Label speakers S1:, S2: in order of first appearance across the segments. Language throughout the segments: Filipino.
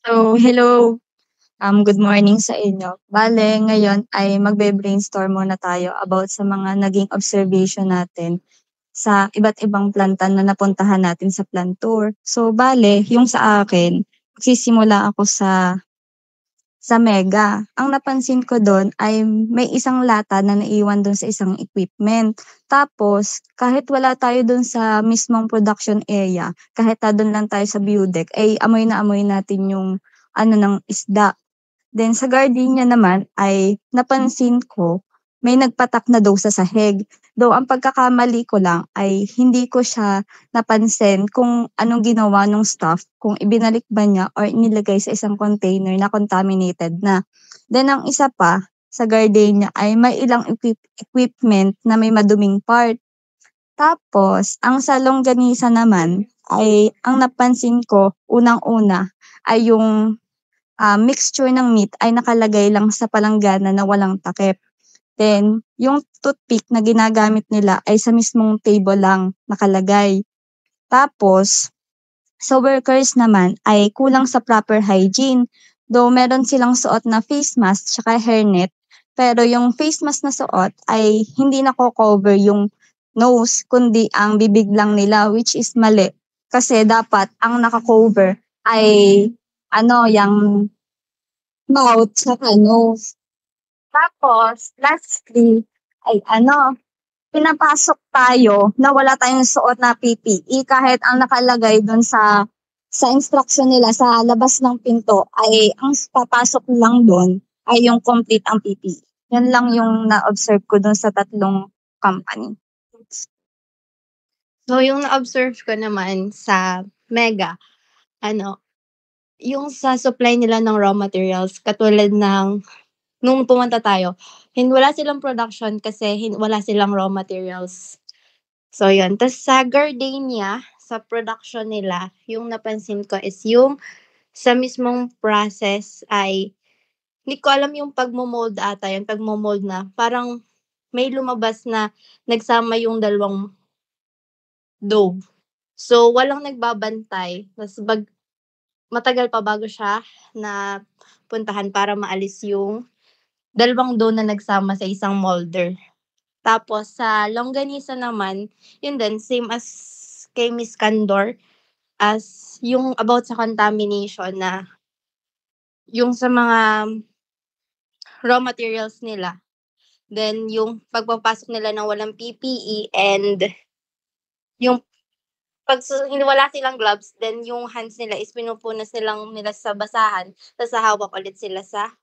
S1: So, hello. Good morning sa inyo. Bale, ngayon ay magbe-brainstorm muna tayo about sa mga naging observation natin sa iba't ibang planta na napuntahan natin sa plant tour. So, bale, yung sa akin, magsisimula ako sa Mega. Ang napansin ko dun ay may isang lata na naiwan dun sa isang equipment. Tapos, kahit wala tayo dun sa mismong production area, kahit dun lang tayo sa view deck, ay amoy na amoy natin yung ano ng isda. Then sa gardenia naman ay napansin ko may nagpatak na daw sa sahig. Though ang pagkakamali ko lang ay hindi ko siya napansin kung anong ginawa nung staff, kung ibinalik ba niya or inilagay sa isang container na contaminated na. Then ang isa pa, sa gardenia ay may ilang equipment na may maduming part. Tapos ang sa longganisa naman ay ang napansin ko unang-una ay yung mixture ng meat ay nakalagay lang sa palanggana na walang takip. Then, yung toothpick na ginagamit nila ay sa mismong table lang nakalagay. Tapos, sa workers naman ay kulang sa proper hygiene. Though meron silang suot na face mask tsaka hairnet, pero yung face mask na suot ay hindi nako-cover yung nose, kundi ang bibig lang nila, which is mali. Kasi dapat ang naka-cover ay ano, yung mouth tsaka nose. Tapos lastly ay ano, pinapasok tayo na wala tayong suot na PPE kahit ang nakalagay dun sa instruction nila sa labas ng pinto ay ang papasok lang dun ay yung complete ang PPE. Yan lang yung na-observe ko dun sa tatlong company.
S2: So, yung na-observe ko naman sa Mega, ano, yung sa supply nila ng raw materials katulad ng nung pumunta tayo, wala silang production kasi wala silang raw materials. So, yun. Tas sa gardenia, sa production nila, yung napansin ko is yung sa mismong process ay hindi ko alam yung pagmo-mold ata yun, pagmo-mold na parang may lumabas na nagsama yung dalawang dough. So, walang nagbabantay tas matagal pa bago siya napuntahan para maalis yung dalawang dough na nagsama sa isang molder. Tapos sa longganisa naman, yun din same as kay Miss Candor, as yung about sa contamination na yung sa mga raw materials nila, then yung pagpapasok nila ng walang PPE and yung hindi wala silang gloves, then yung hands nila is pinupunas nila sa basahan ta's hahawak ulit sila sa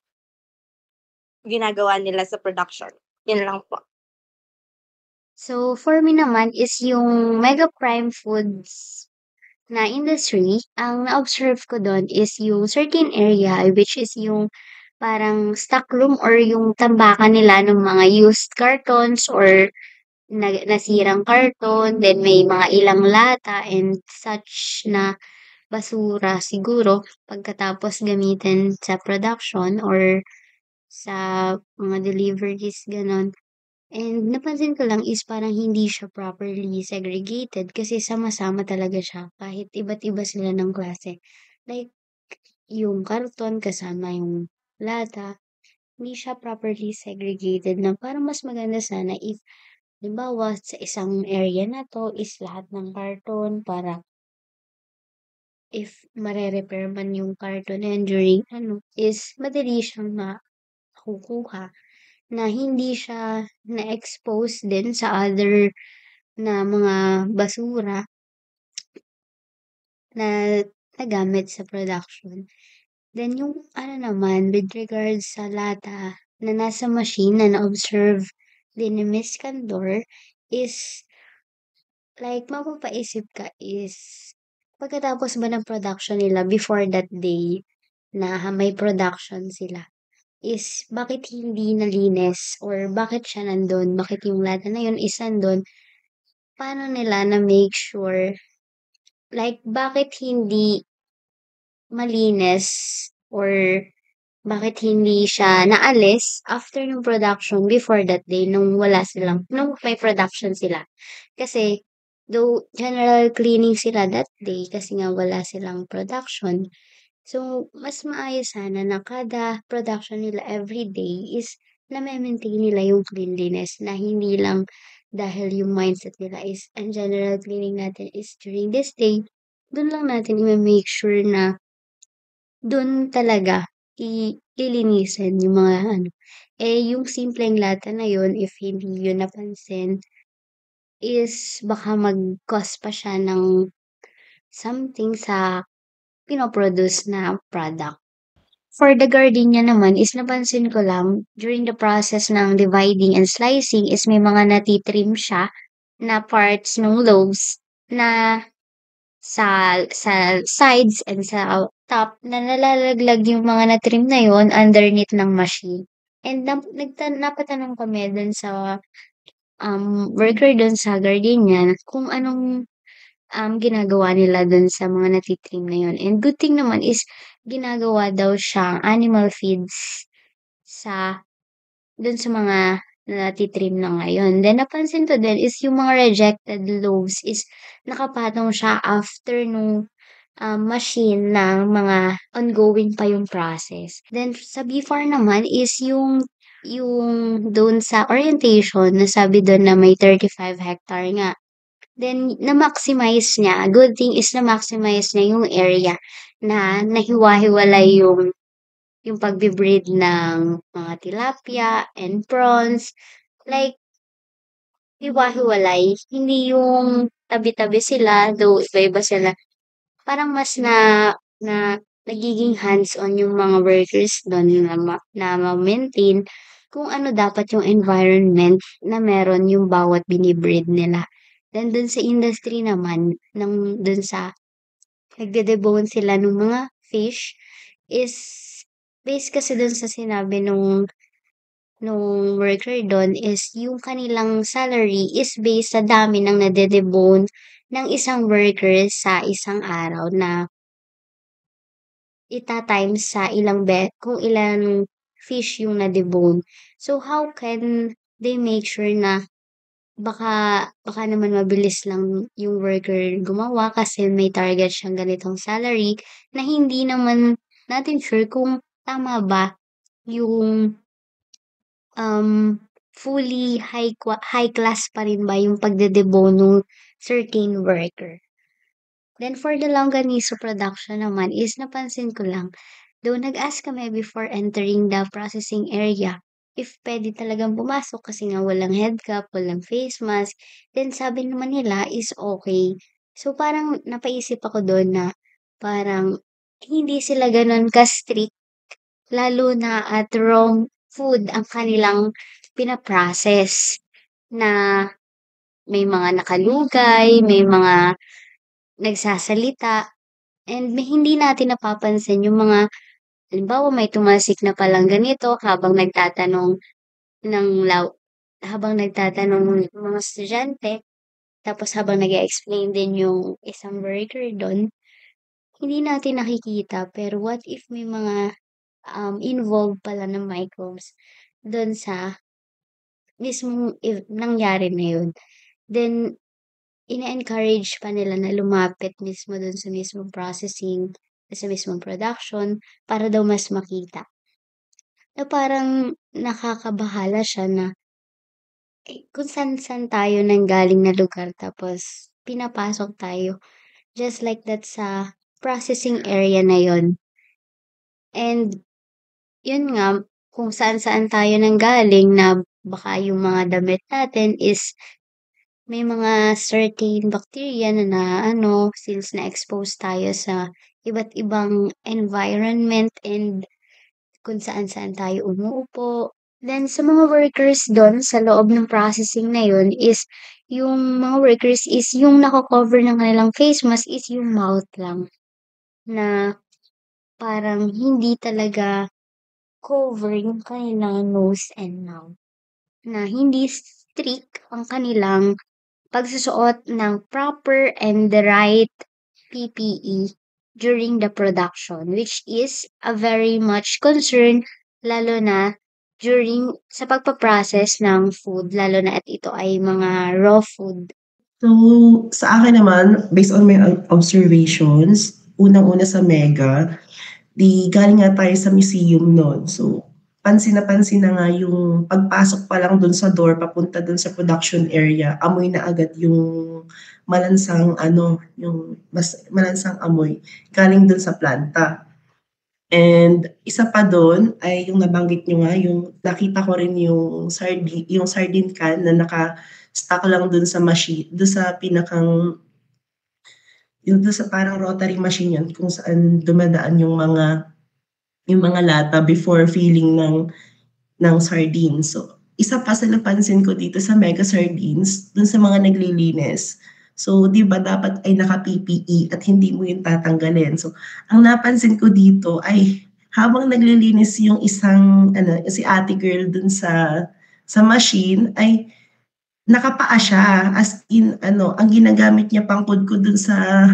S2: ginagawa nila sa production. Yun lang po.
S3: So, for me naman is yung Mega Prime Foods na industry, ang na-observe ko doon is yung certain area which is yung parang stock room or yung tambakan nila ng mga used cartons or nasirang karton, then may mga ilang lata and such na basura siguro pagkatapos gamitin sa production or sa mga deliveries, gano'n. And napansin ko lang is parang hindi siya properly segregated kasi sama-sama talaga siya kahit iba't iba sila ng klase. Like, yung karton kasama yung lata, hindi siya properly segregated na parang mas maganda sana if halimbawa sa isang area na 'to is lahat ng karton para if mare-repair man yung karton na yan during ano, is madali siyang makukuha na hindi siya na-expose din sa other na mga basura na nagamit sa production. Then yung ano naman with regards sa lata na nasa machine na na-observe din ni Miss Candor is like mapapaisip ka is pagkatapos ba ng production nila before that day na may production sila is bakit hindi nalinis or bakit siya nandun, bakit yung lata na yun is nandun, paano nila na make sure like bakit hindi malinis or bakit hindi siya naalis after ng production before that day nung may production sila. Kasi though general cleaning sila that day kasi nga wala silang production, So, mas maayos sana na kada production nila everyday is name-maintain nila yung cleanliness na hindi lang dahil yung mindset nila is ang general cleaning natin is during this day, dun lang natin i-make sure na dun talaga lilinisin yung mga ano. Yung simpleng lata na yun, if hindi yun napansin, is baka mag-cause pa siya ng something sa pinoproduce na product. For the gardenia naman is napansin ko lang during the process ng dividing and slicing is may mga natitrim siya na parts ng loaves na sa sides and sa top na nalalaglag yung mga na-trim na yon underneath ng machine. And napatanong kami dun sa worker dun sa gardenia kung anong ginagawa nila dun sa mga natitrim na yun. And good thing naman is ginagawa daw siyang animal feeds sa dun sa mga natitrim na ngayon. Then napansin ko din is yung mga rejected loaves is nakapatong siya after nung machine na mga ongoing pa yung process. Then sa before naman is yung doon sa orientation nasabi doon na may 35 hectare nga. Then na-maximize niya, good thing is na-maximize niya yung area na nahiwa-hiwalay yung pagbi-breed ng mga tilapia and prawns. Like hiwa-hiwalay, hindi yung tabi-tabi sila, though iba-iba sila. Parang mas na nagiging hands-on yung mga workers dun na ma-maintain kung ano dapat yung environment na meron yung bawat bini-breed nila. Then dun sa industry naman, dun sa nagde-debone sila ng mga fish is based kasi dun sa sinabi nung worker dun is yung kanilang salary is based sa dami ng nade-debone ng isang worker sa isang araw na ita-times sa kung ilang fish yung na-debone. So how can they make sure na baka naman mabilis lang yung worker gumawa kasi may target siyang ganitong salary na hindi naman natin sure kung tama ba yung fully high class pa rin ba yung pagdedebone nung certain worker. Then for the longganiso production naman is napansin ko lang, though nag-ask kami before entering the processing area if pwede talagang pumasok kasi nga walang head cap, walang face mask. Then sabi naman nila is okay. So parang napaisip ako doon na parang hindi sila ganun ka-strict lalo na at raw food ang kanilang pinaprocess na may mga nakalugay, may mga nagsasalita, and hindi natin napapansin yung mga halimbawa may tumalsik na palang ganito ng law habang nagtatanong yung mga estudyante, tapos habang nag-e-explain din yung isang worker dun, hindi natin nakikita. Pero what if may mga involved pala ng microbes dun sa mismong nangyari na yun. Then, ina-encourage pa nila na lumapit mismo dun sa mismong processing, sa mismong production, para daw mas makita. Na parang nakakabahala siya na kung saan tayo nanggaling na lugar tapos pinapasok tayo just like that sa processing area na yon. And yun nga, kung saan-saan tayo nanggaling na baka yung mga damit natin is may mga certain bacteria na ano, since na-expose tayo sa iba't ibang environment and kung saan-saan tayo umuupo. Then sa mga workers doon sa loob ng processing na yun is yung mga workers is yung nako-cover ng kanilang face mask is yung mouth lang na parang hindi talaga cover yung kanilang nose and mouth. Na hindi strict ang kanilang pagsusuot ng proper and the right PPE during the production, which is a very much concern lalo na during sa pagpaprocess ng food, lalo na at ito ay mga raw food.
S4: So, sa akin naman, based on my observations, unang-una sa Mega, 'Di galing nga tayo sa museum no'n. So, pansin na pansin na nga yung pagpasok pa lang dun sa door papunta dun sa production area, amoy na agad yung malansang ano, yung malansang amoy galing dun sa planta. And isa pa dun ay yung nabanggit niyo nga, yung nakita ko rin yung sardine can na naka-stock lang dun sa dun sa pinakang yung dun sa parang rotary machine yun kung saan dumadaan yung mga lata before filling ng sardines. So, isa pa sa napansin ko dito sa Mega Sardines, dun sa mga naglilinis. So, 'di ba dapat ay naka-PPE at hindi mo yun tatanggalin. So, ang napansin ko dito ay habang naglilinis yung isang ano, si ate girl dun sa machine ay nakapaa siya. As in ano, ang ginagamit niya pangkudkod dun sa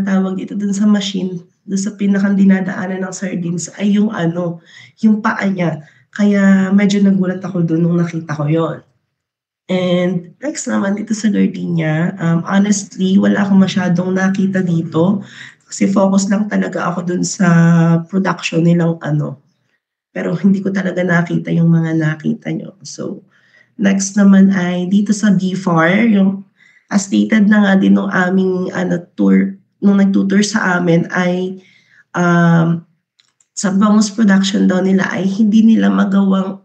S4: tawag dito, dun sa machine, dun sa pinakang dinadaanan ng sardines ay yung ano, yung paa niya. Kaya medyo nagulat ako dun nung nakita ko yon. And next naman dito sa gardenia, honestly wala akong masyadong nakita dito, kasi focus lang talaga ako dun sa production nilang ano, pero hindi ko talaga nakita yung mga nakita niyo. So, next naman ay dito sa BFAR, yung as stated na nga din nung aming ano, tour, nung nagtutour sa amin ay um, sa bangus production daw nila ay hindi nila magawang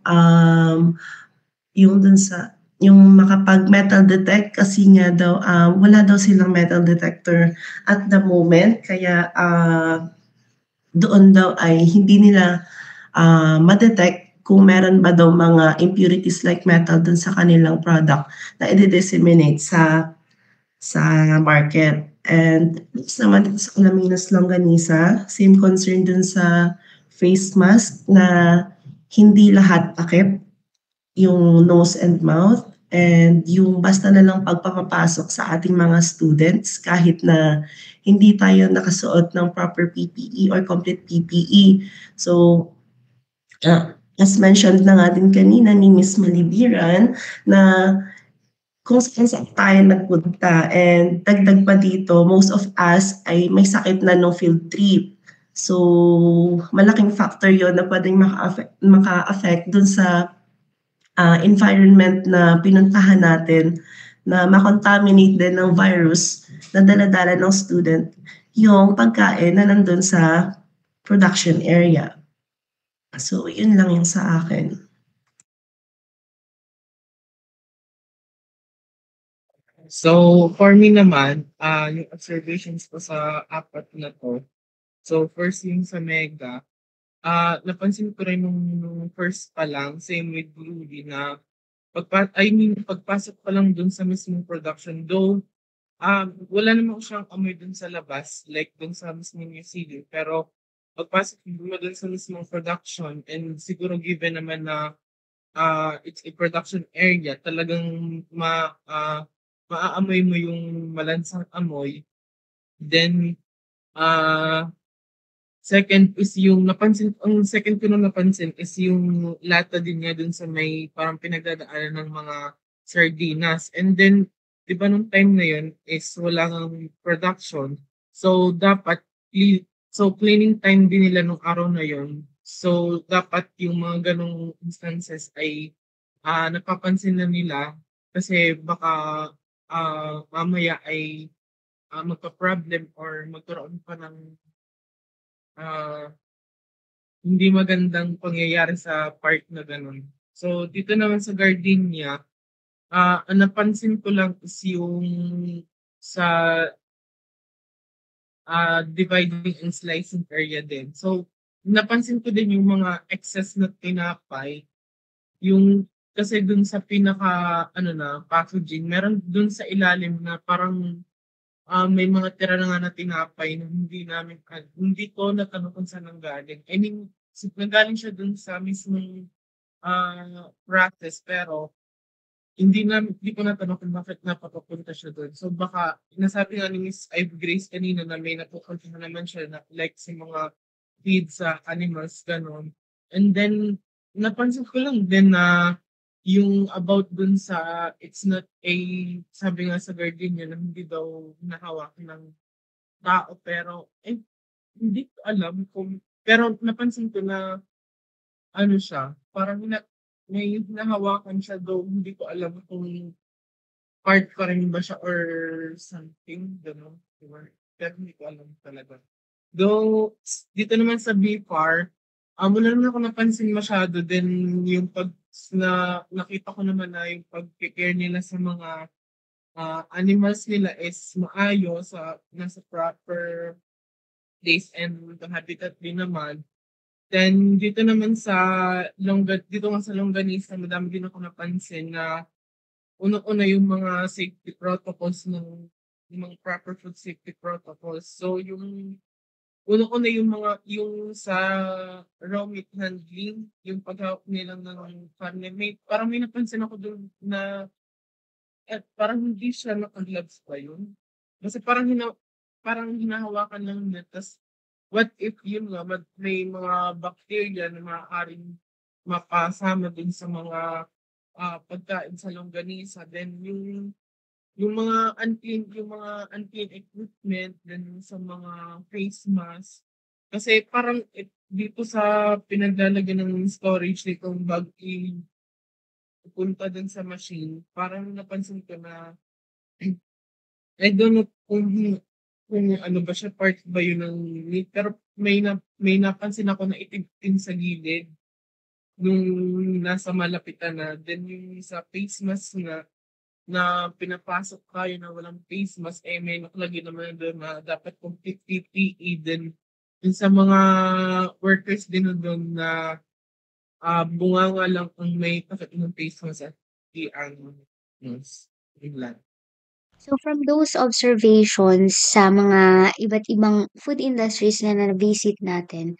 S4: yung dun sa yung makapag metal detect kasi nga daw wala daw silang metal detector at the moment kaya doon daw ay hindi nila ma-detect kung meron ba daw mga impurities like metal dun sa kanilang product na i-disseminate sa market. And next naman dito sa Alaminos Longganisa, same concern dun sa face mask na hindi lahat takip, yung nose and mouth, and yung basta na lang pagpapapasok sa ating mga students kahit na hindi tayo nakasuot ng proper PPE or complete PPE. So, as mentioned na nga din kanina ni Miss Malibiran na kung saan tayo nagpunta and dagdag pa dito, most of us ay may sakit na nung field trip. So, malaking factor yon na pwedeng maka-affect dun sa environment na pinuntahan natin na makontaminate din ng virus na dala-dala ng student yung pagkain na nandun sa production area. So, yun lang yung sa akin.
S5: So, for me naman, yung observations ko sa apat na 'to. So, first yung sa Mega, napansin ko rin nung first pa lang, same with Ruby na pagpasok pa lang dun sa mismong production, though, wala naman siyang amoy dun sa labas, like dun sa mismong museum, pero pagpasok mo dun sa mismong production and siguro given naman na it's a production area, talagang maaamoy mo yung malansang amoy. Then, ah, ang second ko na napansin is yung lata din niya dun sa may parang pinagdadaanan ng mga sardinas. And then, di ba nung time na yun is wala ngang production. So, cleaning time din nila nung araw na yun. So, dapat yung mga ganong instances ay napapansin na nila kasi baka mamaya ay magpa-problem or magkaroon pa ng hindi magandang pangyayari sa part na gano'n. So, dito naman sa gardenia, ang napansin ko lang is yung sa dividing and slicing area din. So, napansin ko din yung mga excess na tinapay, yung kasi dun sa pinaka packaging, meron dun sa ilalim na parang may mga tira na nga na tinapay na hindi ko natanong kung saan nanggaling. I mean, nanggaling siya dun sa mismong practice pero hindi ko natanong kung bakit napapapunta siya dun. So baka, nasabi nga ni Miss Ivy Grace kanina na may napupunta na naman siya na like sa mga feed sa animals, gano'n. And then, napansin ko lang din na yung about dun sa it's not a, sabi nga sa gardenia na hindi daw hinahawakan ng tao pero hindi ko alam pero napansin ko na ano siya, parang may hinahawakan siya though hindi ko alam kung part pa rin ba siya or something, gano'n, diba? Pero hindi ko alam talaga. Though, dito naman sa BFAR, wala naman ako napansin masyado din yung nakita ko naman na yung pag-care nila sa mga animals nila is maayos, nasa proper place and the habitat din naman. Then dito naman dito nga sa Longganisa, madami din ako napansin na unang-una yung mga safety protocols yung mga proper food safety protocols. So yung unang-una yung sa raw meat handling, yung paghawak nila ng karne, parang may napansin ako dun na parang hindi siya naka-gloves pa yun. Kasi parang hinahawakan lang nila. Tas what if yun nga, may mga bacteria na maaaring mapasama din sa mga pagkain sa longganisa. Then yung mga unclean equipment, then sa mga face mask. Kasi parang dito sa pinaglalagyan ng storage nitong bag pupunta dun sa machine, parang napansin ko na I don't know kung ano ba siya, part ba yun ng meat, pero may napansin ako na itim sa gilid nung nasa malapitan na. Then yung sa face mask na pinapasok tayo na walang face mask, may nakalagay naman doon na dapat complete PPE. Then yung sa mga workers din doon na bunganga lang kung may takip ng face mask at di ang nose. Yun lang.
S3: So from those observations sa mga iba't ibang food industries na na-visit natin,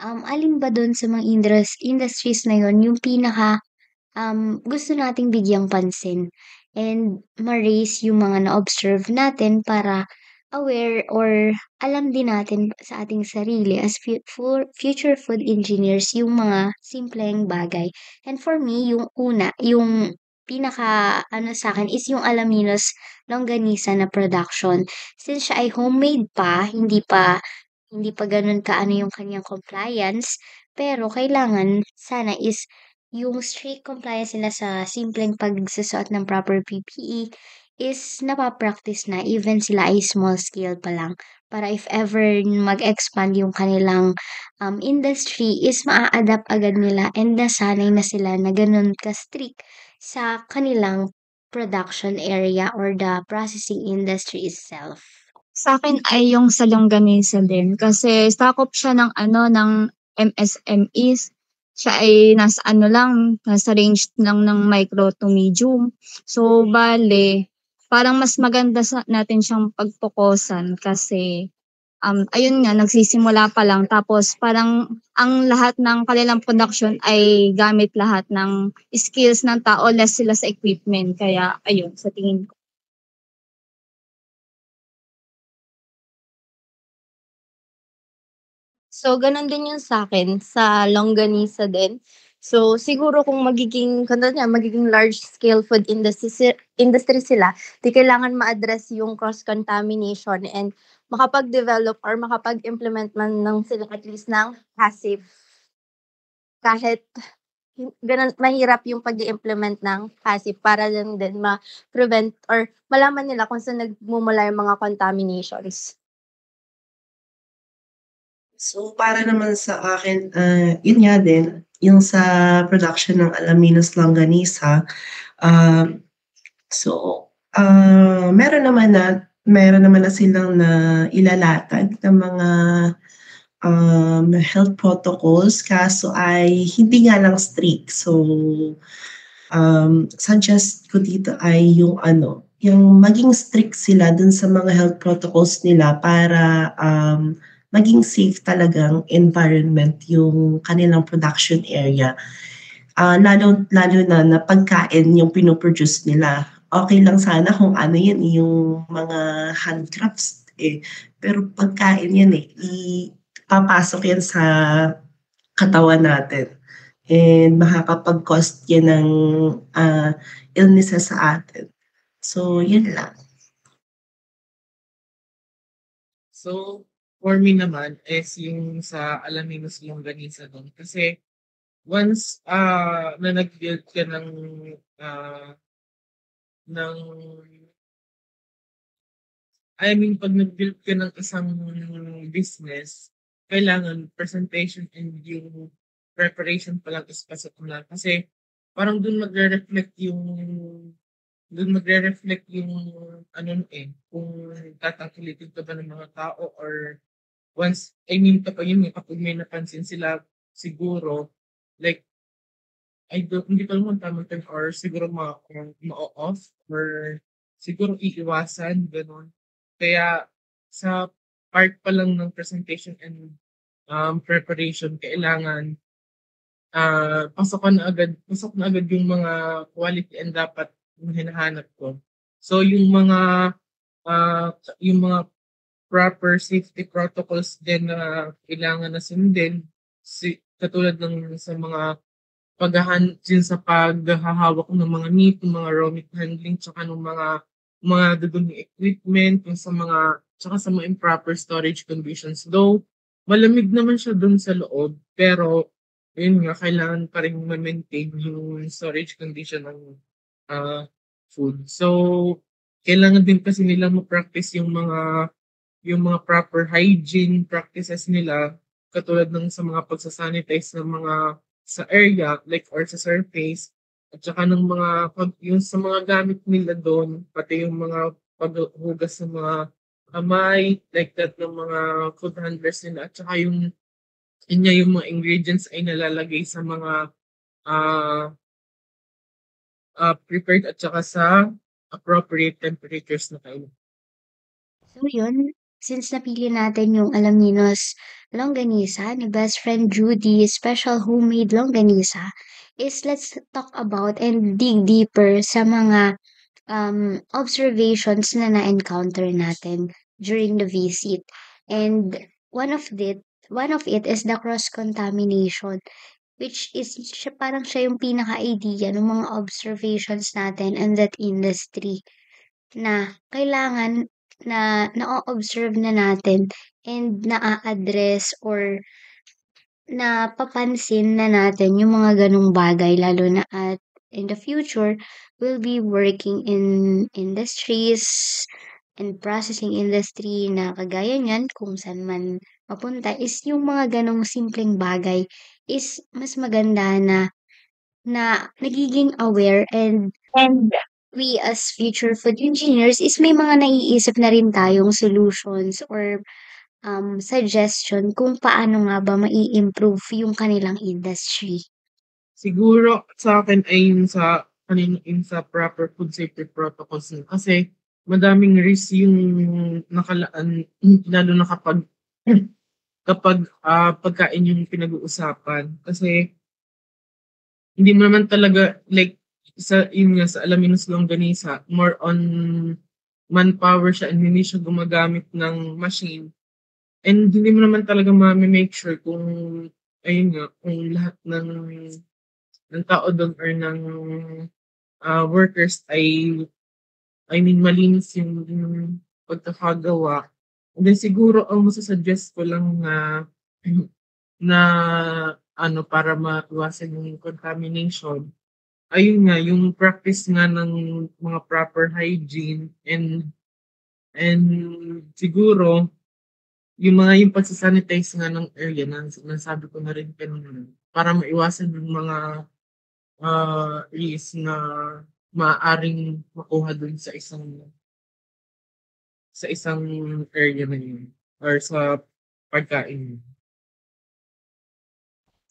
S3: alin ba dun sa mga industries na yon yung pinaka gusto nating bigyang pansin and ma-raise yung mga na-observe natin para aware or alam din natin sa ating sarili as future food engineers yung mga simpleng bagay. And for me, yung una, yung pinaka ano sa akin is yung Alaminos longganisa na production. Since siya ay homemade pa, hindi pa gano'n kaano yung kanyang compliance, pero kailangan sana is yung strict compliance nila sa simpleng pagsusuot ng proper PPE is napa-practice na even sila ay small scale pa lang. Para if ever mag-expand yung kanilang industry is maa-adapt agad nila and nasanay na sila na gano'n ka-strict sa kanilang production area or the processing industry itself.
S1: Sa'kin ay yung sa longganisa din kasi sakop siya ng ng MSMEs. Siya ay nasa range lang ng micro to medium. So, bale parang mas maganda natin siyang pagpokusan kasi, ayun nga nagsisimula pa lang tapos parang ang lahat ng kanilang production ay gamit lahat ng skills ng tao, less sila sa equipment. Kaya ayun, sa tingin ko.
S2: So, gano'n din yung sa'kin, sa longganisa din. So, siguro kung magiging large scale food industry sila, 'di kailangan ma-address yung cross-contamination and makapag-develop or makapag-implement man lang sila at least ng HACCP. Kahit gano'n mahirap yung pag-i-implement ng HACCP para lang din ma-prevent or malaman nila kung saan nagmumula yung mga contaminations.
S4: So, para naman sa akin, yun nga din, yung sa production ng Alaminos Longganisa, so, meron naman na silang ilalatag na mga health protocols, kaso ay hindi nga lang strict. So, suggest ko dito ay yung maging strict sila dun sa mga health protocols nila para maging safe talagang environment yung kanilang production area. Lalo na pagkain yung pinoproduce nila. Okay lang sana kung ano yan, yung mga handcrafts pero pagkain yan papasok yan sa katawan natin and makakapag-cause yan ng illnesses sa atin. So, yun lang.
S5: So, for me naman is yung sa Alaminos Longganisa doon. Kasi once na nag-build ka ng I mean, 'pag nag-build ka ng isang business, kailangan presentation and yung preparation pa lang is pasok na. Kasi parang dun magre-reflect yung ano kung tatangkilikin ka ba ng mga tao or once I mean kapag may napansin sila siguro like hindi ko alam kung tamang term or siguro ma-o-off or siguro iiwasan, gano'n. Kaya sa part pa lang ng presentation and, preparation kailangan, pasok na agad yung mga quality and dapat na hinahanap ko. So yung mga proper safety protocols din na kailangan na sundin katulad ng sa mga yun sa paghahawak ng mga meat, ng mga raw meat handling, tsaka ng mga duduming equipment, tsaka sa mga improper storage conditions. Though, malamig naman siya dun sa loob, pero yun nga, kailangan pa rin ma-maintain yung storage condition ng food. So, kailangan din kasi nila ma-practice yung mga proper hygiene practices nila katulad ng sa mga pagsasanitize ng mga sa area like or sa surface at saka ng yung sa mga gamit nila doon pati yung mga paghugas ng mga kamay like that ng mga food handlers nila at saka yung mga ingredients ay nalalagay sa mga ah prepared at saka sa appropriate temperatures na kayo.
S3: So yun, since napili natin yung Alaminos Longganisa ni best friend Judy special homemade longganisa, is let's talk about and dig deeper sa mga observations na na-encounter natin during the visit. And one of it is the cross-contamination, which is parang siya yung pinaka-idea ng mga observations natin in that industry na kailangan na na-o-observe na natin and naa-address or napapansin na natin yung mga ganong bagay lalo na at in the future, we'll be working in industries and processing industry na kagaya niyan kung saan man mapunta is yung mga ganong simpleng bagay is mas maganda na nagiging aware and we as future food engineers is may mga naiisip na rin tayong solutions or suggestion kung paano nga ba mai-improve yung kanilang industry.
S5: Siguro sa akin ay yung sa proper food safety protocols na. Kasi madaming risk yung nakalaan lalo na kapag pagkain yung pinag-uusapan. Kasi hindi mo naman talaga like sa Alaminos Longganisa, more on manpower siya and hindi siya gumagamit ng machine. And hindi mo naman talaga ma-make sure kung ayun nga, kung lahat ng tao doon or ng workers I mean malinis yung pagkakagawa. And then siguro ang masasuggest ko lang na para maiwasan yung contamination, ayun nga, yung practice nga ng mga proper hygiene and siguro yung pagsasanitize nga ng area na nasabi ko na rin kanina para maiwasan yung mga risk na maaaring makuha dun sa isang area na yun or sa pagkain.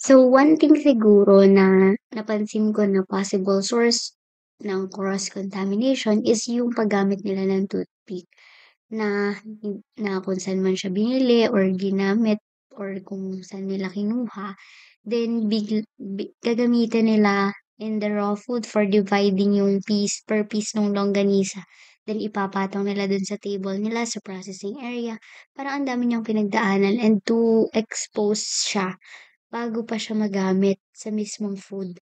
S3: So, one thing siguro na napansin ko na possible source ng cross-contamination is yung paggamit nila ng toothpick na kung saan man siya binili or ginamit or kung saan nila kinuha. Then, gagamitin nila in the raw food for dividing yung piece per piece ng longganisa. Then, ipapatong nila dun sa table nila sa processing area. Parang ang dami niyang pinagdaanan and to expose siya bago pa siya magamit sa mismong food.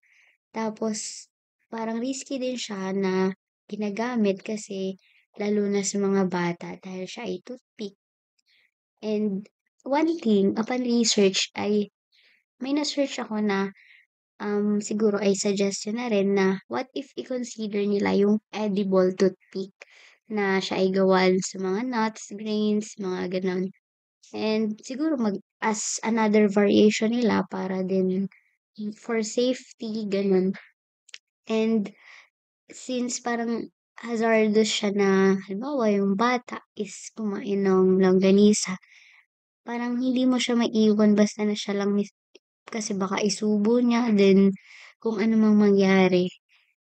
S3: Tapos, parang risky din siya na ginagamit kasi lalo na sa mga bata dahil siya ay toothpick. And one thing upon research ay may na-search ako na siguro ay suggestion na rin na what if i-consider nila yung edible toothpick na siya ay gawa sa mga nuts, grains, mga gano'n. And siguro as another variation nila para din for safety, gano'n. And since parang hazardous siya na halimbawa yung bata is kumain ng longganisa, parang hindi mo siya maiwan basta na siya lang kasi baka isubo niya, then kung ano mang mangyari.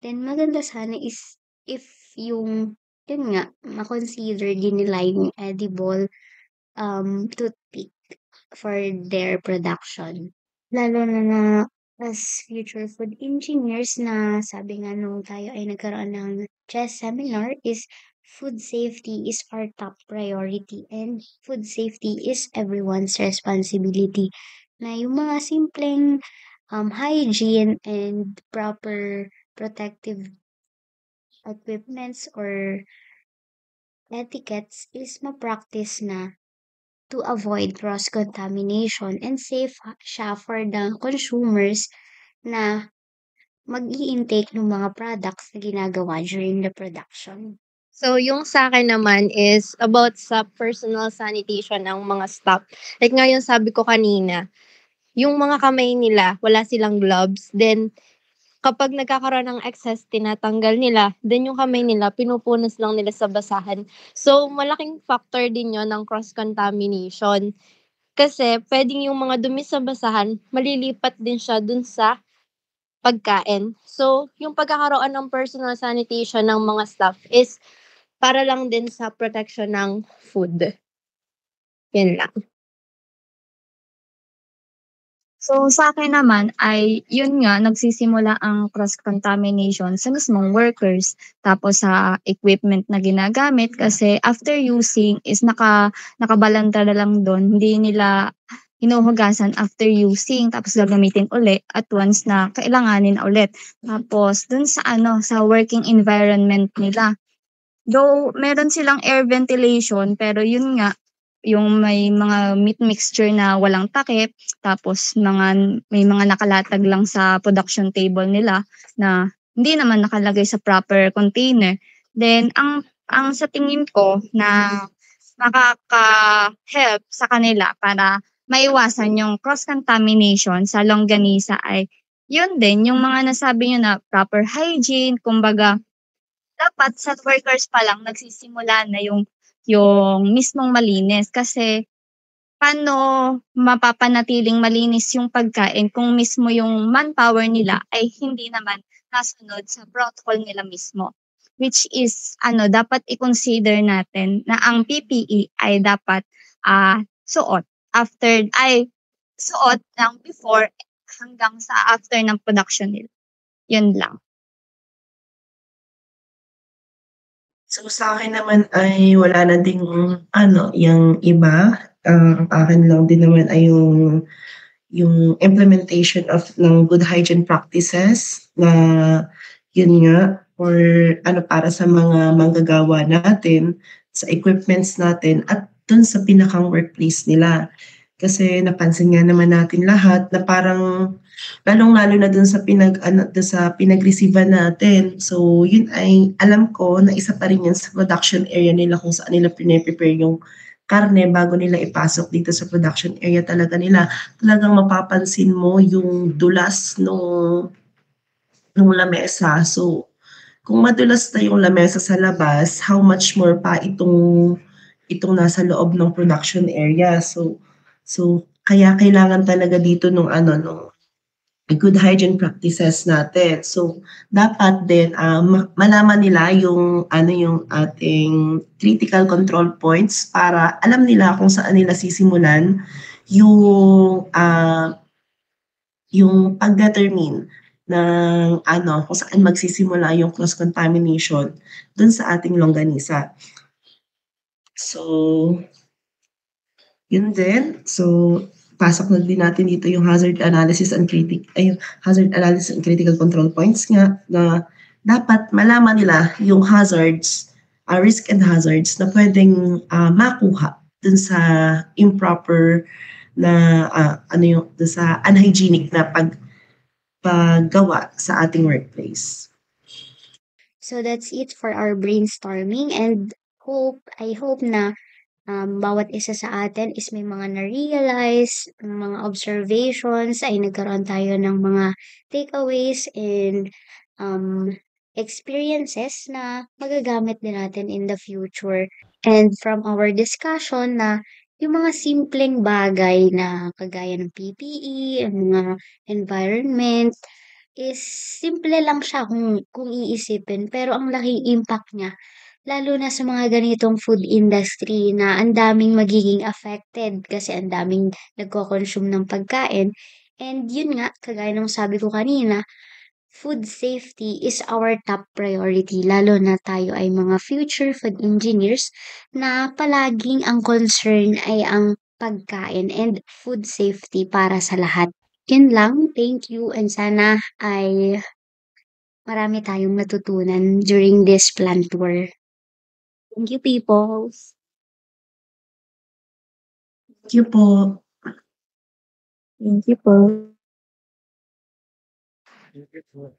S3: Then maganda sana is if yun nga, ma-consider din nila yung edible toothpick for their production. Lalo na as future food engineers na sabi nga nung tayo ay nagkaroon ng chess seminar is food safety is our top priority and food safety is everyone's responsibility. Na yung mga simpleng hygiene and proper protective equipments or etiquettes is ma-practice na to avoid cross-contamination and safe siya for the consumers na mag-i-intake ng mga products na ginagawa during the production.
S2: So, yung sa akin naman is about sa personal sanitation ng mga staff. Like ngayon sabi ko kanina, yung mga kamay nila, wala silang gloves. Then, kapag nagkakaroon ng excess, tinatanggal nila. Then, yung kamay nila, pinupunas lang nila sa basahan. So, malaking factor din yon ng cross-contamination. Kasi, pwedeng yung mga dumi sa basahan, malilipat din siya dun sa pagkain. So, yung pagkakaroon ng personal sanitation ng mga staff is para lang din sa protection ng food. Yan lang.
S1: So, sa akin naman ay yun nga nagsisimula ang cross-contamination sa mismong workers tapos sa equipment na ginagamit kasi after using is nakabalanta na lang dun, hindi nila hinuhugasan after using tapos gagamitin uli at once na kailanganin na ulit. Tapos dun sa sa working environment nila. Though meron silang air ventilation pero yun nga yung may mga meat mixture na walang takip, tapos may mga nakalatag lang sa production table nila na hindi naman nakalagay sa proper container. Then ang sa tingin ko na makaka-help sa kanila para maiwasan yung cross-contamination sa longganisa ay yun din, yung mga nasabi niyo na proper hygiene, kumbaga dapat sa workers pa lang nagsisimula na yung mismong malinis kasi paano mapapanatiling malinis yung pagkain kung mismo yung manpower nila ay hindi naman nasunod sa protocol nila mismo. Which is dapat i-consider natin na ang PPE ay dapat suot suot ng before hanggang sa after ng production nila. Yun lang.
S4: So, sa akin naman ay wala na ding yung iba. Ang akin lang din naman ay yung implementation ng good hygiene practices na yun nga or para sa mga manggagawa natin, sa equipments natin at dun sa pinakang workplace nila. Kasi napansin nga naman natin lahat na parang lalong-lalo na dun sa pinag-receivean natin. So, yun ay alam ko na isa pa rin yan sa production area nila kung saan nila prepare yung karne bago nila ipasok dito sa production area talaga nila. Talagang mapapansin mo yung dulas nung lamesa. So, kung madulas na yung lamesa sa labas, how much more pa itong nasa loob ng production area. So kaya kailangan talaga dito nung good hygiene practices natin. So dapat din malaman nila yung ating critical control points para alam nila kung saan nila sisimulan yung pag-determine ng kung saan magsisimula yung cross-contamination dun sa ating longganisa. So, yun din. So, pasok na din natin dito yung hazard analysis and critical control points nga na dapat malaman nila yung hazards, risk and hazards na pwedeng makuha dun sa improper na, dun sa unhygienic na paggawa sa ating workplace.
S3: So that's it for our brainstorming, and I hope na bawat isa sa atin is may mga na-realize, mga observations, ay nagkaroon tayo ng mga takeaways and um, experiences na magagamit din natin in the future. And from our discussion na yung mga simpleng bagay na kagaya ng PPE, ang mga environment, is simple lang siya kung iisipin, pero ang laking impact niya lalo na sa mga ganitong food industry na ang daming magiging affected kasi ang daming nagko-consume ng pagkain. And yun nga, kagaya ng sabi ko kanina, food safety is our top priority lalo na tayo ay mga future food engineers na palaging ang concern ay ang pagkain and food safety para sa lahat. Yun lang, thank you, and sana ay marami tayong natutunan during this plant tour.
S2: Thank you, peoples.
S4: Thank you po.
S1: Thank you po.
S5: Thank you po.